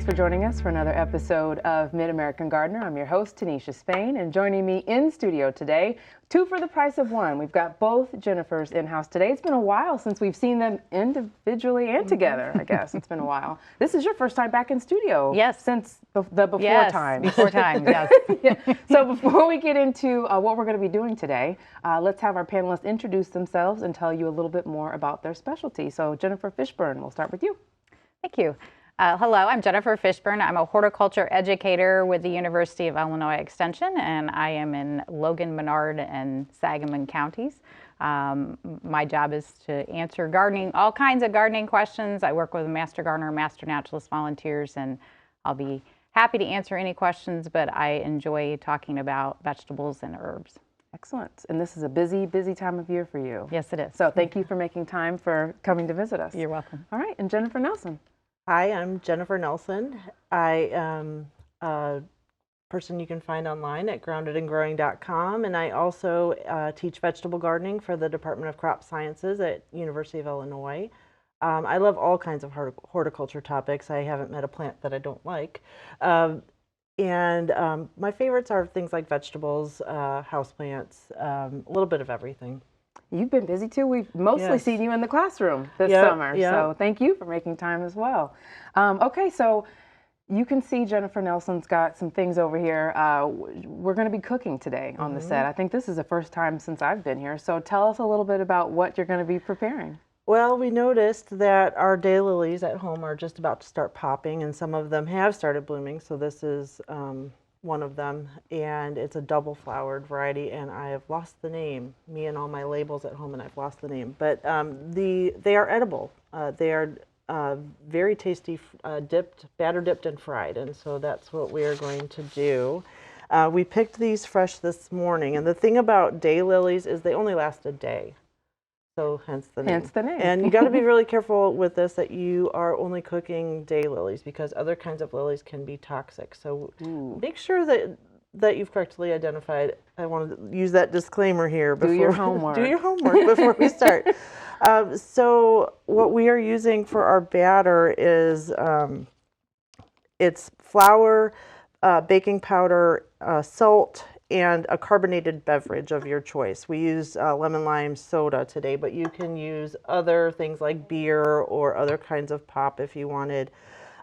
for joining us for another episode of MidAmerican Gardener. I'm your host, Tanisha Spain, and joining me in studio today, two for the price of one. We've got both Jennifers in-house today. It's been a while since we've seen them individually and together, I guess. It's been a while. This is your first time back in studio. Yes. Since the before time. Before time, yes. Yeah. So before we get into what we're going to be doing today, let's have our panelists introduce themselves and tell you a little bit more about their specialty. So Jennifer Fishburne, we'll start with you. Thank you. Hello, I'm Jennifer Fishburne. I'm a horticulture educator with the University of Illinois Extension, and I am in Logan, Menard, and Sangamon counties. My job is to answer gardening, all kinds of gardening questions. I work with Master Gardener, Master Naturalist volunteers, and I'll be happy to answer any questions, but I enjoy talking about vegetables and herbs. Excellent. And this is a busy, busy time of year for you. Yes, it is. So thank you for making time for coming to visit us. You're welcome. All right, and Jennifer Nelson. Hi, I'm Jennifer Nelson. I am a person you can find online at groundedandgrowing.com, and I also teach vegetable gardening for the Department of Crop Sciences at University of Illinois. I love all kinds of horticulture topics. I haven't met a plant that I don't like. And my favorites are things like vegetables, houseplants, a little bit of everything. You've been busy too. We've mostly seen you in the classroom this summer. So thank you for making time as well. Okay, so you can see Jennifer Nelson's got some things over here. We're going to be cooking today on the set. I think this is the first time since I've been here. So tell us a little bit about what you're going to be preparing. Well, we noticed that our daylilies at home are just about to start popping, and some of them have started blooming. So this is one of them, and it's a double flowered variety, and I have lost the name. Me and all my labels at home, and I've lost the name. But they are edible. They are very tasty, batter dipped and fried, and so that's what we are going to do. We picked these fresh this morning, and the thing about daylilies is they only last a day. So hence the name. Hence the name. And you got to be really careful with this that you are only cooking daylilies because other kinds of lilies can be toxic. So make sure that you've correctly identified. I want to use that disclaimer here. Do your homework. Do your homework before we start. So what we are using for our batter is it's flour, baking powder, salt, and a carbonated beverage of your choice. We use lemon lime soda today, but you can use other things like beer or other kinds of pop if you wanted.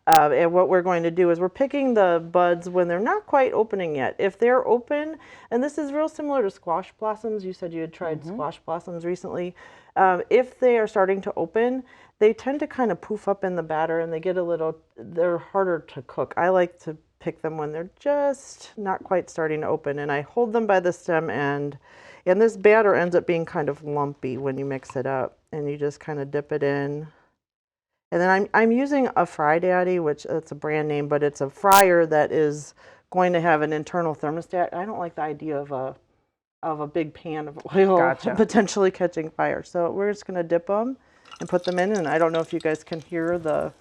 And what we're going to do is we're picking the buds when they're not quite opening yet. If they're open, and this is real similar to squash blossoms, you said you had tried squash blossoms recently. If they are starting to open, they tend to kind of poof up in the batter and they're harder to cook. I like to pick them when they're just not quite starting to open, and I hold them by the stem end, and this batter ends up being kind of lumpy when you mix it up, and you just kind of dip it in. And then I'm using a Fry Daddy, which it's a brand name, but it's a fryer that is going to have an internal thermostat. I don't like the idea of a big pan of oil potentially catching fire, so we're just going to dip them and put them in, and I don't know if you guys can hear the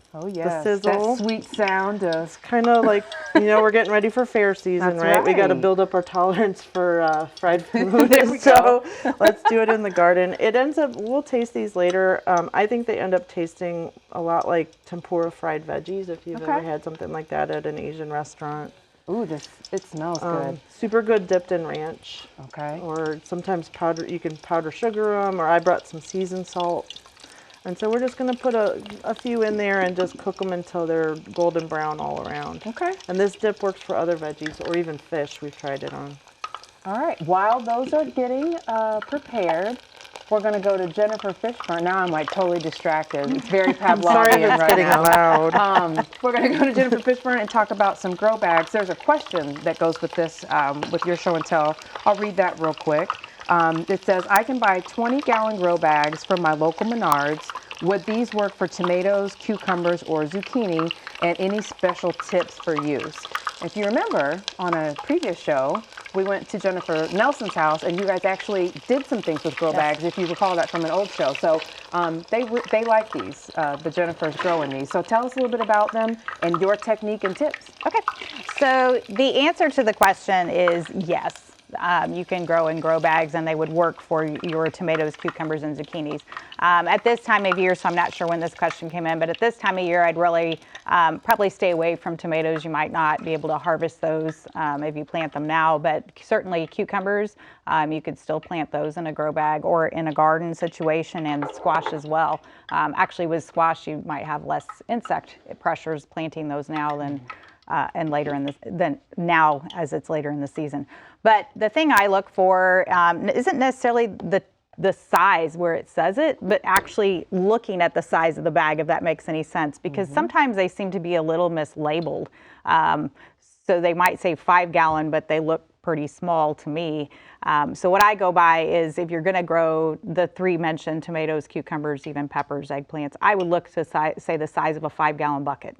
sizzle. That sweet sound. It's kind of like, we're getting ready for fair season, right? We got to build up our tolerance for fried food. So let's do it in the garden. It ends up, we'll taste these later. I think they end up tasting a lot like tempura fried veggies if you've ever had something like that at an Asian restaurant. Ooh, it smells good. Super good dipped in ranch. Okay. Or sometimes you can powder sugar them, or I brought some seasoned salt. And so we're just going to put a few in there and just cook them until they're golden brown all around. Okay. And this dip works for other veggies or even fish. We've tried it on. All right. While those are getting prepared, we're going to go to Jennifer Fishburne. Now I'm like totally distracted. It's very Pavlovian Sorry if it's right getting now. loud. We're going to go to Jennifer Fishburne and talk about some grow bags. There's a question that goes with this, with your show and tell. I'll read that real quick. It says, I can buy 20-gallon grow bags from my local Menards. Would these work for tomatoes, cucumbers, or zucchini? And any special tips for use? If you remember, on a previous show, we went to Jennifer Nelson's house, and you guys actually did some things with grow bags, if you recall that from an old show. So they like these, the Jennifer's growing these. So tell us a little bit about them and your technique and tips. Okay, so the answer to the question is yes. you can grow in grow bags, and they would work for your tomatoes, cucumbers, and zucchinis. At this time of year, so I'm not sure when this question came in, but at this time of year, I'd really probably stay away from tomatoes. You might not be able to harvest those if you plant them now, but certainly cucumbers, you could still plant those in a grow bag or in a garden situation, and squash as well. Actually, with squash, you might have less insect pressures planting those now than and later in than now as it's later in the season. But the thing I look for isn't necessarily the size where it says it, but actually looking at the size of the bag, if that makes any sense, because sometimes they seem to be a little mislabeled. So they might say 5-gallon, but they look pretty small to me. So what I go by is, if you're going to grow the 3 mentioned, tomatoes, cucumbers, even peppers, eggplants, I would look to say the size of a 5-gallon bucket.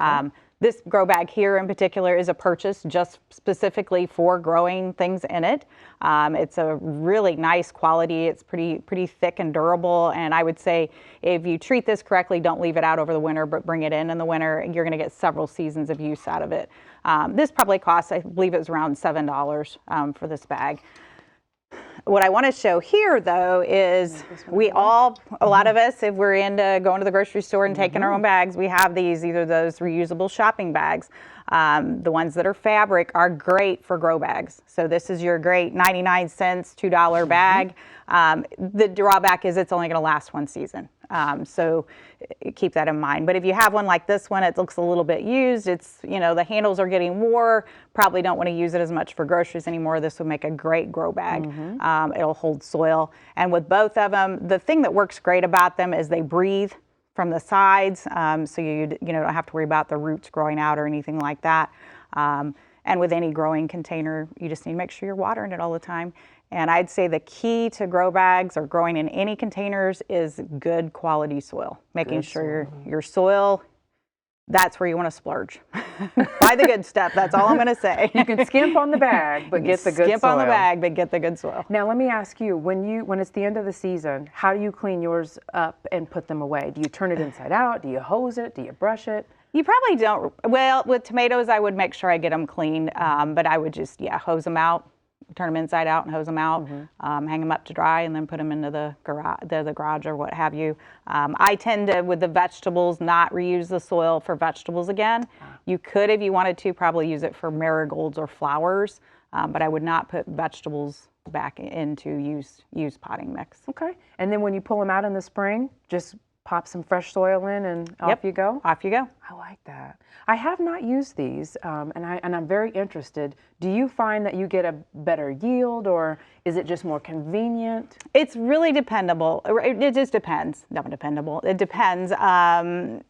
Okay. This grow bag here in particular is a purchase just specifically for growing things in it. It's a really nice quality. It's pretty thick and durable. And I would say if you treat this correctly, don't leave it out over the winter, but bring it in the winter, you're going to get several seasons of use out of it. This probably costs, I believe it was around $7 for this bag. What I want to show here, though, is a lot of us, if we're into going to the grocery store and taking our own bags, we have either those reusable shopping bags. The ones that are fabric are great for grow bags. So this is your great 99 cents, $2 bag. The drawback is it's only going to last 1 season. So keep that in mind. But if you have one like this one, it looks a little bit used. It's, the handles are getting wore. Probably don't want to use it as much for groceries anymore. This would make a great grow bag. It'll hold soil. And with both of them, the thing that works great about them is they breathe from the sides. So you don't have to worry about the roots growing out or anything like that. And with any growing container, you just need to make sure you're watering it all the time. And I'd say the key to grow bags or growing in any containers is good quality soil. Making sure your soil, that's where you want to splurge. Buy the good stuff, that's all I'm going to say. You can skimp on the bag, but get the good soil. Skimp on the bag, but get the good soil. Now let me ask you, when it's the end of the season, how do you clean yours up and put them away? Do you turn it inside out? Do you hose it? Do you brush it? You probably don't. Well, with tomatoes, I would make sure I get them clean, but I would just, hose them out. Turn them inside out and hose them out, hang them up to dry, and then put them into the garage or what have you. I tend to, with the vegetables, not reuse the soil for vegetables again. You could, if you wanted to, probably use it for marigolds or flowers, but I would not put vegetables back into used potting mix. Okay. And then when you pull them out in the spring, just pop some fresh soil in and off you go? Off you go. I like that. I have not used these, and I'm very interested. Do you find that you get a better yield, or is it just more convenient? It's really dependable. It just depends. Not dependable. It depends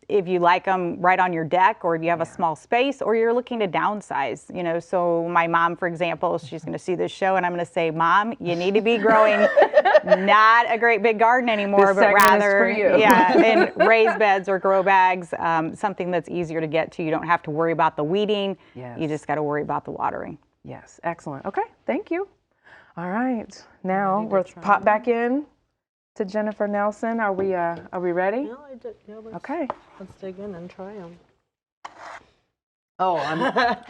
if you like them right on your deck, or if you have a small space, or you're looking to downsize. So my mom, for example, she's going to see this show, and I'm going to say, Mom, you need to be growing not a great big garden anymore, but rather, in raised beds or grow bags, something that's easier to get to. You don't have to worry about the weeding. Yes. You just got to worry about the watering. Yes, excellent. Okay, thank you. All right, now let's pop back in to Jennifer Nelson. Are we ready? No, I did. Yeah, Okay. Let's dig in and try them. Oh,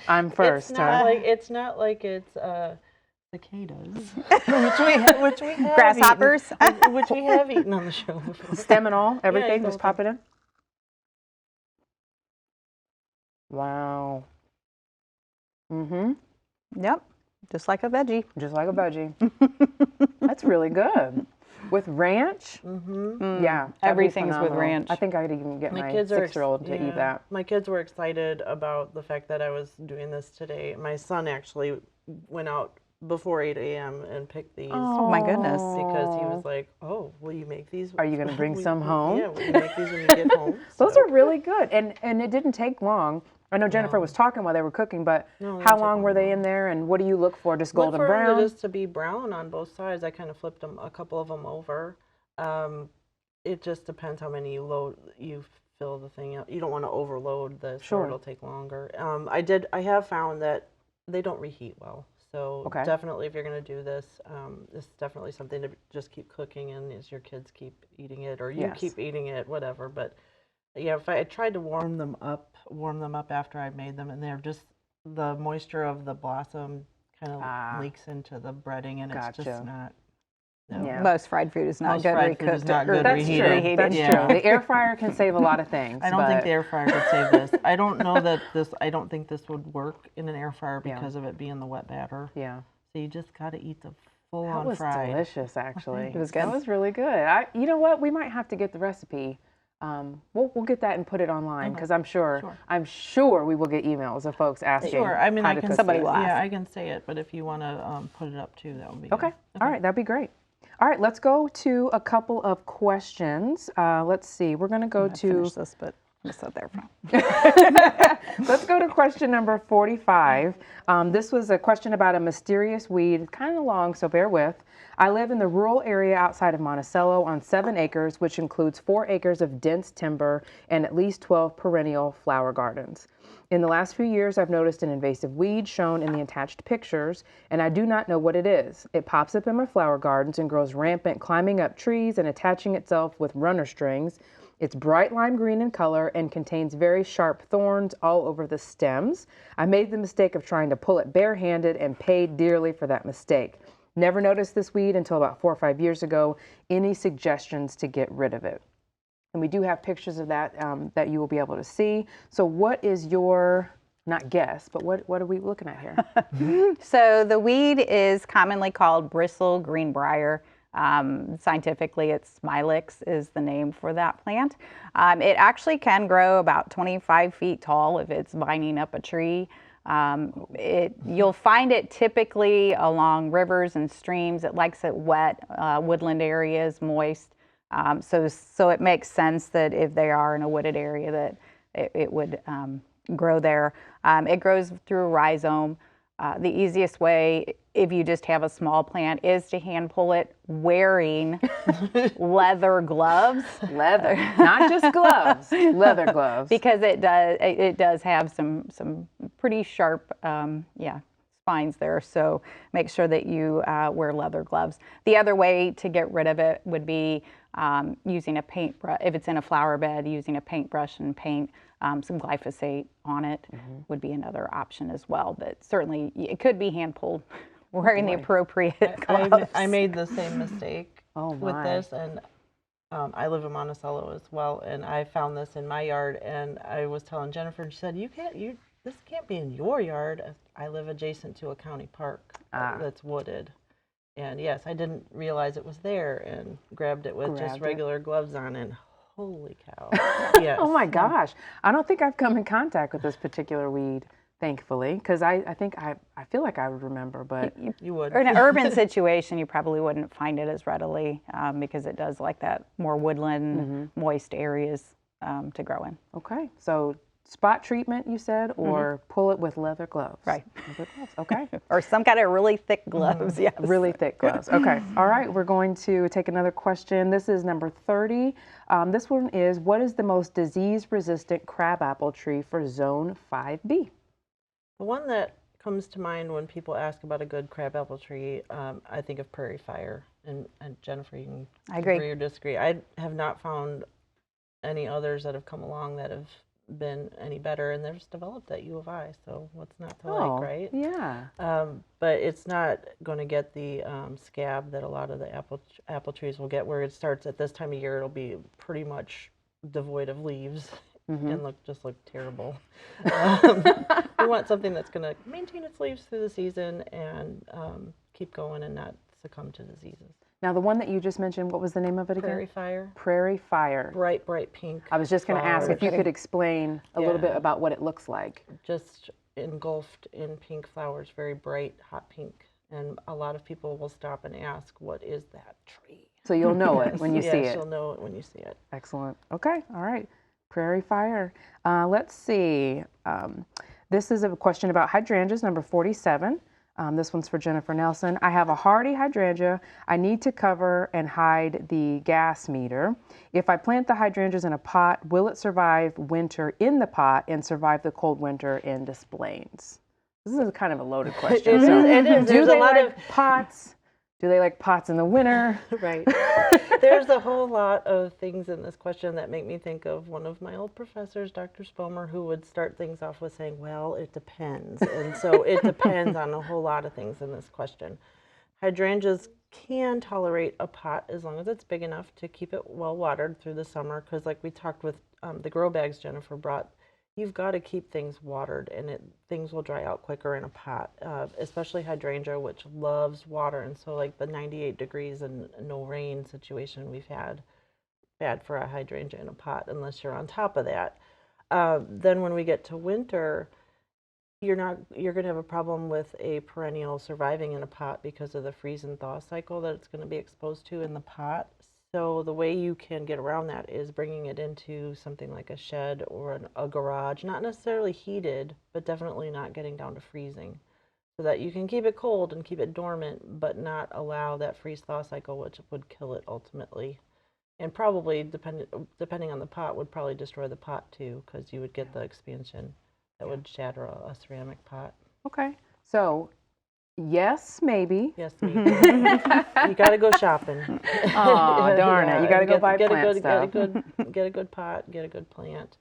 I'm first. It's not like it's cicadas, which we have grasshoppers, which we have eaten on the show before. Stem and all, everything. Just pop it in. Wow. Yep. Just like a veggie. Just like a veggie. That's really good. With ranch? Yeah. Everything's with ranch. I think I could even get my 6-year-old to eat that. My kids were excited about the fact that I was doing this today. My son actually went out before 8 a.m. and picked these. Oh my goodness. Because he was like, oh, will you make these? Are you going to bring some home? Yeah, will you make these when you get home? Those are really good. And it didn't take long. I know Jennifer was talking while they were cooking, but how long were they in there, and what do you look for? Just golden brown? Just to be brown on both sides. I kind of flipped them, a couple of them over. It just depends how many you fill the thing up. You don't want to overload this, or it'll take longer. I have found that they don't reheat well. So definitely, if you're going to do this, this is definitely something to just keep cooking, and as your kids keep eating it, or you keep eating it, whatever. But yeah, if I tried to warm them up after I made them, and they're just, the moisture of the blossom kind of leaks into the breading, and it's just not. No. Yeah. Most fried food is not Most good fried food is recooked not or good That's true. reheated. That's Yeah. true. The air fryer can save a lot of things. I don't think the air fryer could save this. I don't know that I don't think this would work in an air fryer because of it being the wet batter. Yeah. So you just got to eat the full That on was fried. delicious, actually. It was good. That was really good. You know what? We might have to get the recipe. We'll get that and put it online because I'm sure we will get emails of folks asking. Sure. I mean, how I to can cook somebody this. will ask. Yeah, I can say it, but if you want to put it up too, that would be good. Okay. All right. That'd be great. All right. Let's go to a couple of questions. Let's see. We're going to go to. Finish this, but I'm set there from. Let's go to question number 45. This was a question about a mysterious weed. It's kind of long, so bear with. I live in the rural area outside of Monticello on 7 acres, which includes 4 acres of dense timber and at least 12 perennial flower gardens. In the last few years, I've noticed an invasive weed shown in the attached pictures, and I do not know what it is. It pops up in my flower gardens and grows rampant, climbing up trees and attaching itself with runner strings. It's bright lime green in color and contains very sharp thorns all over the stems. I made the mistake of trying to pull it barehanded and paid dearly for that mistake. Never noticed this weed until about 4 or 5 years ago. Any suggestions to get rid of it? And we do have pictures of that that you will be able to see. So what is your, not guess, but what are we looking at here? So the weed is commonly called bristle greenbrier. Scientifically, it's Smilix is the name for that plant. It actually can grow about 25 feet tall if it's vining up a tree. You'll find it typically along rivers and streams. It likes it wet, woodland areas, moist. So it makes sense that if they are in a wooded area that it would grow there. It grows through a rhizome. The easiest way, if you just have a small plant, is to hand pull it wearing leather gloves. Leather, not just gloves, leather gloves. Because it does have some pretty sharp spines there, so make sure that you wear leather gloves. The other way to get rid of it would be using a paintbrush. If it's in a flower bed, using a paintbrush and paint some glyphosate on it would be another option as well. But certainly it could be hand pulled wearing the appropriate gloves. I made the same mistake with this, and I live in Monticello as well, and I found this in my yard, and I was telling Jennifer, and she said, this can't be in your yard. I live adjacent to a county park that's wooded. And yes, I didn't realize it was there and grabbed it with just regular gloves on, and holy cow. Yes. Oh my gosh. I don't think I've come in contact with this particular weed, thankfully, because I feel like I would remember, but You would. Or in an urban situation, you probably wouldn't find it as readily because it does like that more woodland, moist areas to grow in. okay. So spot treatment, you said, or pull it with leather gloves. Right. Leather gloves. Okay. Or some kind of really thick gloves, yes. Really thick gloves. Okay. All right. We're going to take another question. This is number 30. This one is, what is the most disease-resistant crabapple tree for Zone 5B? The one that comes to mind when people ask about a good crabapple tree, I think of prairie fire. And Jennifer, you can agree or disagree. I have not found any others that have come along that have been any better, and they're just developed at U of I, so what's not to like, right? Yeah. But it's not going to get the scab that a lot of the apple trees will get, where it starts at this time of year. It'll be pretty much devoid of leaves and look terrible. We want something that's going to maintain its leaves through the season and keep going and not succumb to diseases. Now, the one that you just mentioned, what was the name of it again? Prairie fire. Prairie fire. Bright, bright pink. I was just going to ask if you could explain a little bit about what it looks like. Just engulfed in pink flowers, very bright, hot pink. And a lot of people will stop and ask, what is that tree? So you'll know it when you see it. Yes, you'll know it when you see it. Excellent. Okay. All right. Prairie fire. Let's see. This is a question about hydrangeas, number 47. This one's for Jennifer Nelson. I have a hardy hydrangea. I need to cover and hide the gas meter. If I plant the hydrangeas in a pot, will it survive winter in the pot and survive the cold winter in displays? This is kind of a loaded question. It is. Do they like pots? Do they like pots in the winter? Right. There's a whole lot of things in this question that make me think of one of my old professors, Dr. Spomer, who would start things off with saying, well, it depends. And so it depends on a whole lot of things in this question. Hydrangeas can tolerate a pot as long as it's big enough to keep it well watered through the summer, because like we talked with the grow bags Jennifer brought, you've got to keep things watered, and things will dry out quicker in a pot, especially hydrangea, which loves water. And so like the 98 degrees and no rain situation we've had, bad for a hydrangea in a pot unless you're on top of that. Then when we get to winter, you're going to have a problem with a perennial surviving in a pot because of the freeze and thaw cycle that it's going to be exposed to in the pot. So the way you can get around that is bringing it into something like a shed or a garage, not necessarily heated, but definitely not getting down to freezing, so that you can keep it cold and keep it dormant, but not allow that freeze thaw cycle, which would kill it ultimately. And probably, depending on the pot, would probably destroy the pot too, because you would get the expansion that would shatter a ceramic pot. Okay. So, yes, maybe. Yes, maybe. You got to go shopping. Oh, darn it. You got to go buy plant stuff. Get a good pot, get a good plant.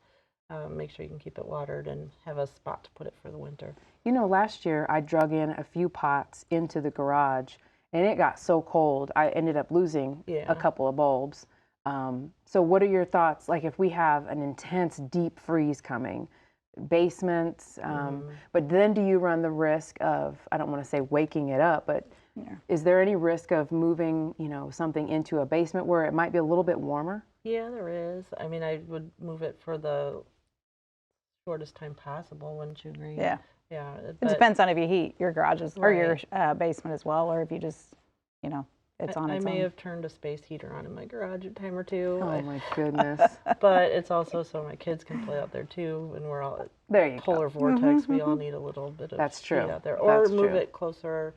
Make sure you can keep it watered and have a spot to put it for the winter. You know, last year I drug in a few pots into the garage, and it got so cold I ended up losing a couple of bulbs. So what are your thoughts, like if we have an intense deep freeze coming, basements, but then do you run the risk of, I don't want to say waking it up, but is there any risk of moving, you know, something into a basement where it might be a little bit warmer? Yeah, there is. I mean, I would move it for the shortest time possible, wouldn't you agree? Yeah. Yeah. It depends on if you heat your garages or your basement as well, or if you just, you know, it's on its own. I may have turned a space heater on in my garage a time or two. Oh my goodness. But it's also so my kids can play out there too, and we're all polar go. vortex. We all need a little bit of heat out there. Or move it closer,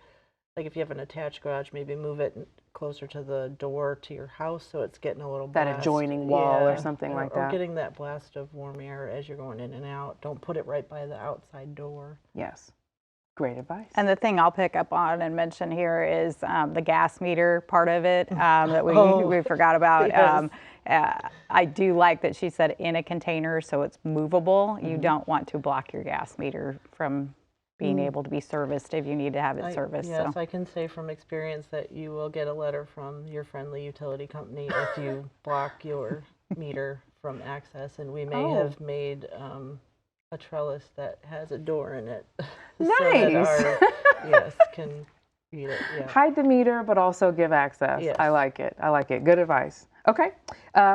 like if you have an attached garage, maybe move it closer to the door to your house so it's getting a little blast. That adjoining wall or something like that. Or getting that blast of warm air as you're going in and out. Don't put it right by the outside door. Yes. Great advice. And the thing I'll pick up on and mention here is the gas meter part of it that we forgot about. Yes. I do like that she said in a container so it's movable. You don't want to block your gas meter from being able to be serviced if you need to have it serviced. Yes, I can say from experience that you will get a letter from your friendly utility company if you block your meter from access, and we may have made a trellis that has a door in it. Nice. So that can read it. Yeah. Hide the meter, but also give access. Yes. I like it. I like it. Good advice. Okay.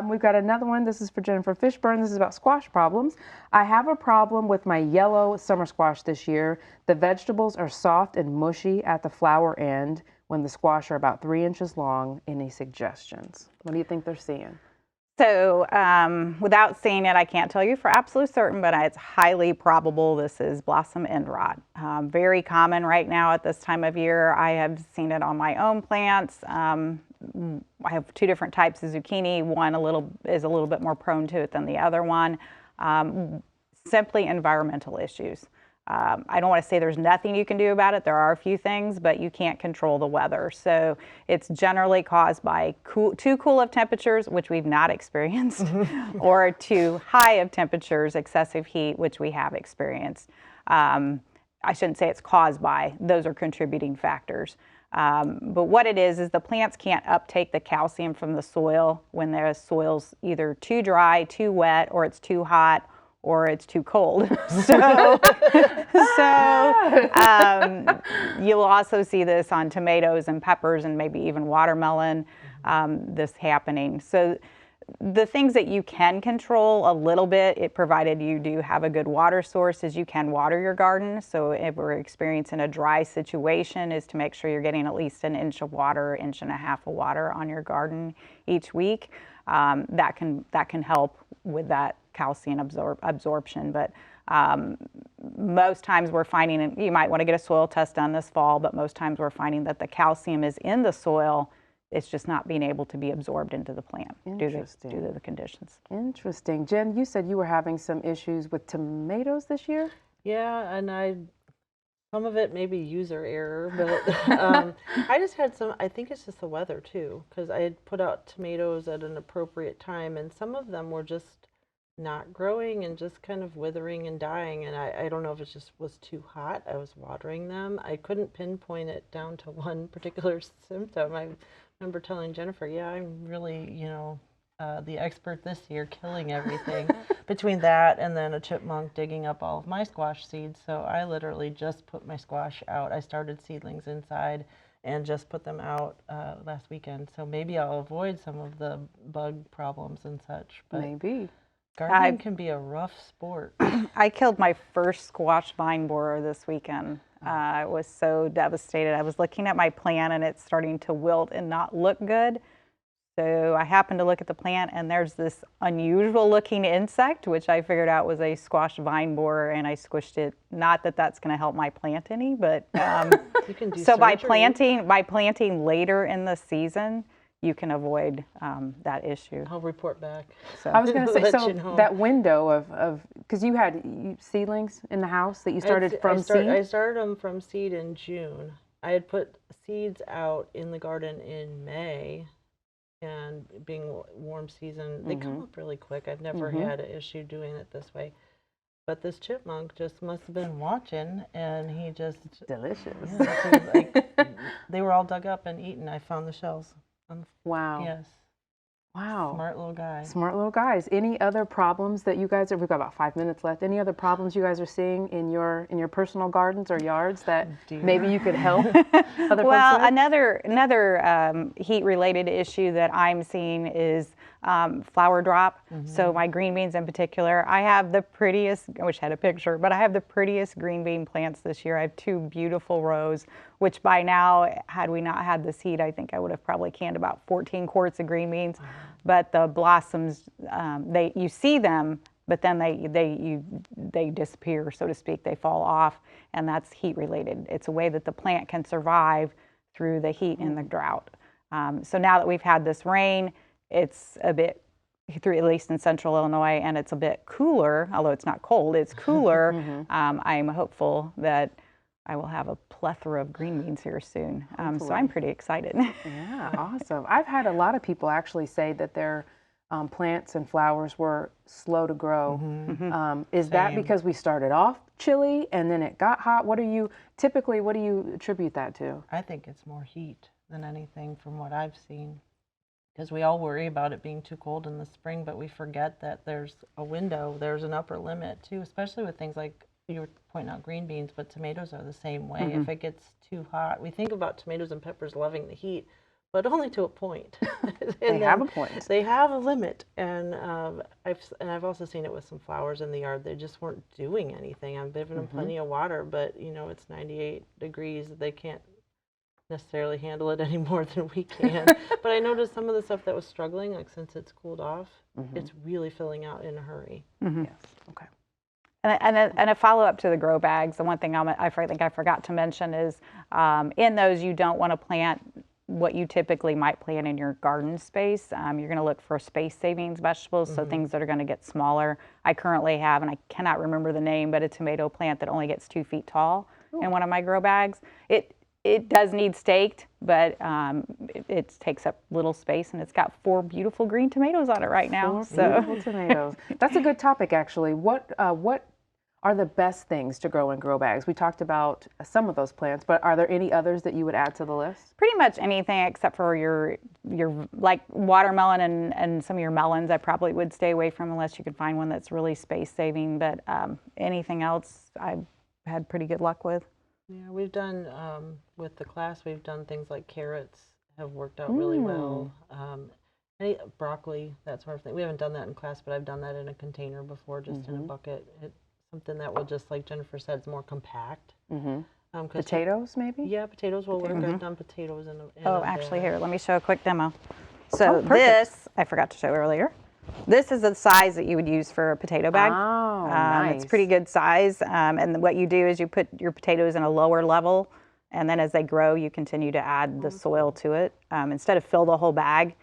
We've got another one. This is for Jennifer Fishburne. This is about squash problems. I have a problem with my yellow summer squash this year. The vegetables are soft and mushy at the flower end when the squash are about 3 inches long. Any suggestions? What do you think they're seeing? So without seeing it, I can't tell you for absolute certain, but it's highly probable this is blossom end rot. Very common right now at this time of year. I have seen it on my own plants. I have 2 different types of zucchini. One is a little bit more prone to it than the other one. Simply environmental issues. I don't want to say there's nothing you can do about it. There are a few things, but you can't control the weather. So it's generally caused by too cool of temperatures, which we've not experienced, or too high of temperatures, excessive heat, which we have experienced. I shouldn't say it's caused by. Those are contributing factors. But what it is the plants can't uptake the calcium from the soil when the soil's either too dry, too wet, or it's too hot, or it's too cold. So you'll also see this on tomatoes and peppers and maybe even watermelon, this happening. So the things that you can control a little bit, provided you do have a good water source, is you can water your garden. So if we're experiencing a dry situation, is to make sure you're getting at least 1 inch of water, 1.5 inches of water on your garden each week. That can help with that calcium absorption. But most times we're finding, and you might want to get a soil test done this fall, but most times we're finding that the calcium is in the soil. It's just not being able to be absorbed into the plant due to the conditions. Interesting. Jen, you said you were having some issues with tomatoes this year? Yeah, and I Some of it may be user error, but I just had some, I think it's just the weather too, because I had put out tomatoes at an appropriate time, and some of them were just not growing and just kind of withering and dying, and I don't know if it just was too hot. I was watering them. I couldn't pinpoint it down to one particular symptom. I remember telling Jennifer, yeah, I'm really, the expert this year, killing everything. Between that and then a chipmunk digging up all of my squash seeds. So I literally just put my squash out. I started seedlings inside and just put them out last weekend. So maybe I'll avoid some of the bug problems and such. But Maybe. gardening can be a rough sport. I killed my first squash vine borer this weekend. I was so devastated. I was looking at my plant and it's starting to wilt and not look good. So I happened to look at the plant and there's this unusual looking insect, which I figured out was a squash vine borer, and I squished it. Not that that's going to help my plant any, but You can do so by surgery. planting later in the season, you can avoid that issue. I'll report back. So I was going to say, Let so you know. that window of because you had seedlings in the house that you started from seed? I started them from seed in June. I had put seeds out in the garden in May, and being warm season, they come up really quick. I've never had an issue doing it this way. But this chipmunk just must have been watching, and he just... Delicious. Yeah, he was like, they were all dug up and eaten. I found the shells. Wow. Yes. Wow. Smart little guy. Smart little guys. Any other problems that you guys are, we've got about 5 minutes left. Any other problems you guys are seeing in your personal gardens or yards that maybe you could help other well, folks with? another heat-related issue that I'm seeing is flower drop. So my green beans in particular, I have the prettiest, I wish I had a picture, but I have the prettiest green bean plants this year. I have 2 beautiful rows, which by now, had we not had this heat, I think I would have probably canned about 14 quarts of green beans. But the blossoms, you see them, but then they disappear, so to speak. They fall off, and that's heat related. It's a way that the plant can survive through the heat and the drought. So now that we've had this rain, it's a bit, at least in central Illinois, and it's a bit cooler, although it's not cold, it's cooler. I'm hopeful that I will have a plethora of green beans here soon. So I'm pretty excited. Yeah, awesome. I've had a lot of people actually say that their plants and flowers were slow to grow. Is that because we started off chilly and then it got hot? What do you attribute that to? I think it's more heat than anything from what I've seen. Because we all worry about it being too cold in the spring, but we forget that there's a window, there's an upper limit too, especially with things like you were pointing out green beans, but tomatoes are the same way. If it gets too hot, we think about tomatoes and peppers loving the heat, but only to a point. They have a point. They have a limit, and I've also seen it with some flowers in the yard. They just weren't doing anything. I'm giving them plenty of water, but it's 98 degrees. They can't necessarily handle it any more than we can. But I noticed some of the stuff that was struggling, like since it's cooled off, it's really filling out in a hurry. Yes. Okay. And a follow-up to the grow bags, the one thing I think I forgot to mention is in those you don't want to plant what you typically might plant in your garden space. You're going to look for space savings vegetables, so things that are going to get smaller. I currently have, and I cannot remember the name, but a tomato plant that only gets 2 feet tall in one of my grow bags. It does need staked, but it takes up little space, and it's got 4 beautiful green tomatoes on it right now. 4 beautiful tomatoes. That's a good topic, actually. What are the best things to grow in grow bags? We talked about some of those plants, but are there any others that you would add to the list? Pretty much anything except for your like watermelon and some of your melons I probably would stay away from unless you could find one that's really space saving, but anything else I've had pretty good luck with. Yeah, we've done, with the class, we've done things like carrots have worked out really well. Broccoli, that sort of thing. We haven't done that in class, but I've done that in a container before, just in a bucket. It's something that will just, like Jennifer said, is more compact. Potatoes, maybe? Yeah, potatoes will work. I've done potatoes in Oh, a actually, bag. here, let me show a quick demo. So perfect. this, I forgot to show earlier. This is the size that you would use for a potato bag. Oh, nice. It's pretty good size. And what you do is you put your potatoes in a lower level, and then as they grow, you continue to add the soil to it. Instead of fill the whole bag,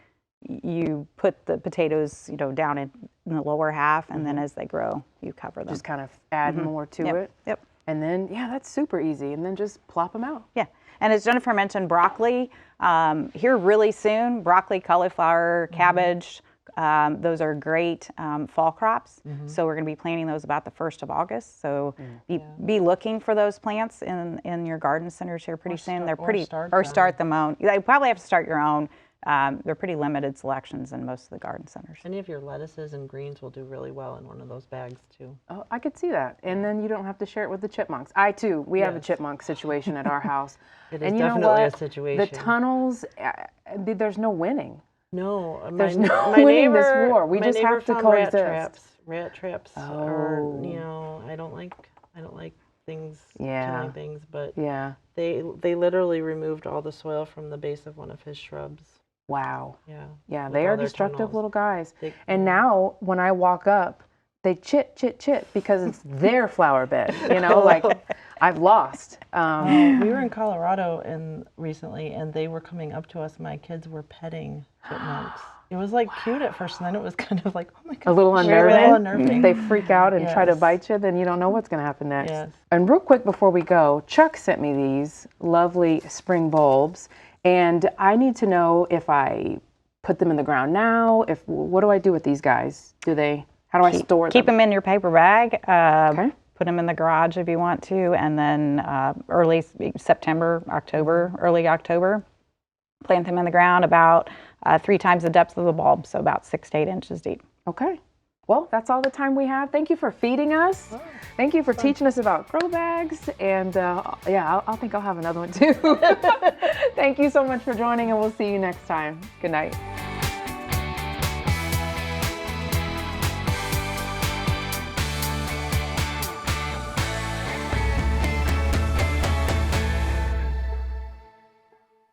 you put the potatoes, down in the lower half, and then as they grow, you cover them. Just kind of add more to it. Yep. And then, yeah, that's super easy. And then just plop them out. Yeah. And as Jennifer mentioned, broccoli, here really soon, broccoli, cauliflower, cabbage, those are great fall crops. So we're going to be planting those about the 1st of August. So be looking for those plants in your garden centers here pretty soon. They're pretty, or start them own. You probably have to start your own. They're pretty limited selections in most of the garden centers. Any of your lettuces and greens will do really well in one of those bags too. Oh, I could see that. And then you don't have to share it with the chipmunks. We have a chipmunk situation at our house. It is and you know definitely what? a situation. The tunnels, there's no winning. No, There's no winning this war. We just have to coexist. Rat traps are, you know, I don't like things, killing things, but they literally removed all the soil from the base of one of his shrubs. Wow. Yeah. Yeah, they are destructive little guys. And now when I walk up, they chit, chit, chit because it's their flower bed, you know, like I've lost. We were in Colorado recently, and they were coming up to us. My kids were petting chipmunks. It was like cute at first, and then it was kind of like, oh my God. A little unnerving. They They freak out and try to bite you, then you don't know what's going to happen next. Yes. And real quick before we go, Chuck sent me these lovely spring bulbs, and I need to know if I put them in the ground now, what do I do with these guys? How do I store them? Keep them in your paper bag. Okay. Put them in the garage if you want to, and then early September, early October, plant them in the ground about 3 times the depth of the bulb, so about 6 to 8 inches deep. Okay. Well, that's all the time we have. Thank you for feeding us. Oh, thank you for teaching us about grow bags. And I think I'll have another one too. Thank you so much for joining, and we'll see you next time. Good night.